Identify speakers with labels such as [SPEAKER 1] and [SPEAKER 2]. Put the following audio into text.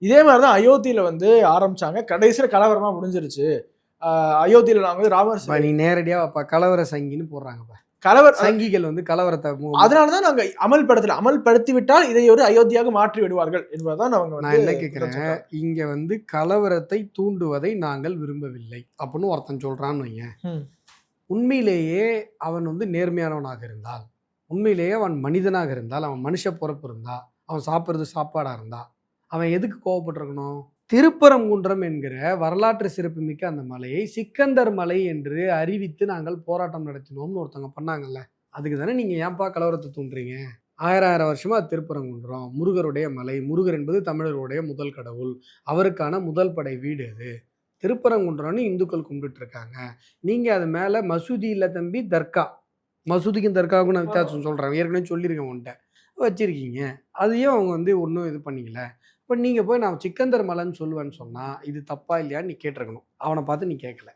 [SPEAKER 1] இதே மாதிரி தான் அயோத்தியில வந்து ஆரம்பிச்சாங்க. கடைசியில கலவரமா முடிஞ்சிருச்சு. அயோத்தியில நாங்க வந்து ராமர்
[SPEAKER 2] நீ நேரடியா கலவர சங்கின்னு போடுறாங்கப்பா.
[SPEAKER 1] கலவர்
[SPEAKER 2] சங்கிகள் வந்து கலவரத்தை
[SPEAKER 1] அதனால தான் நாங்க அமல்படுத்தி விட்டால் இதை ஒரு அயோத்தியாக மாற்றி விடுவார்கள் என்பதுதான் அவங்க
[SPEAKER 2] நான்
[SPEAKER 1] வந்து
[SPEAKER 2] என்ன கேட்கிறேன், இங்க வந்து கலவரத்தை தூண்டுவதை நாங்கள் விரும்பவில்லை அப்படின்னு ஒருத்தன் சொல்றான்னு வையேன். உண்மையிலேயே அவன் வந்து நேர்மையானவனாக இருந்தால், உண்மையிலேயே அவன் மனிதனாக இருந்தால், அவன் மனுஷ பொறுப்பு இருந்தா, அவன் சாப்பிட்றது சாப்பாடா இருந்தா, அவன் எதுக்கு கோவப்பட்டிருக்கணும்? திருப்பரங்குன்றம் என்கிற வரலாற்று சிறப்புமிக்க அந்த மலையை சிக்கந்தர் மலை என்று அறிவித்து நாங்கள் போராட்டம் நடத்தினோம்னு ஒருத்தவங்க பண்ணாங்கல்ல. அதுக்கு தானே நீங்க ஏன்பா கலவரத்தை தூண்டுறீங்க? ஆயிரம் வருஷமா திருப்பரங்குன்றம் முருகருடைய மலை. முருகர் என்பது தமிழர்களுடைய முதல் கடவுள். அவருக்கான முதல் படை வீடு அது. திருப்பரங்குன்றம்னு இந்துக்கள் கும்பிட்டுட்டு இருக்காங்க. நீங்க அது மேல மசூதி இல்ல தம்பி, தர்கா. மசூதிக்கும் தர்காவுக்கும் நான் வித்தியாசம் சொல்றேன். ஏற்கனவே சொல்லியிருக்கேன் உன்ட்ட. வச்சிருக்கீங்க. அதையும் அவங்க வந்து ஒண்ணும் இது பண்ணிக்கல. இப்ப நீங்க போய் நான் சிக்கந்தர் மலைன்னு சொல்லுவேன்னு சொன்னா, இது தப்பா இல்லையான்னு நீ கேட்டிருக்கணும். அவன பார்த்து நீ கேட்கல.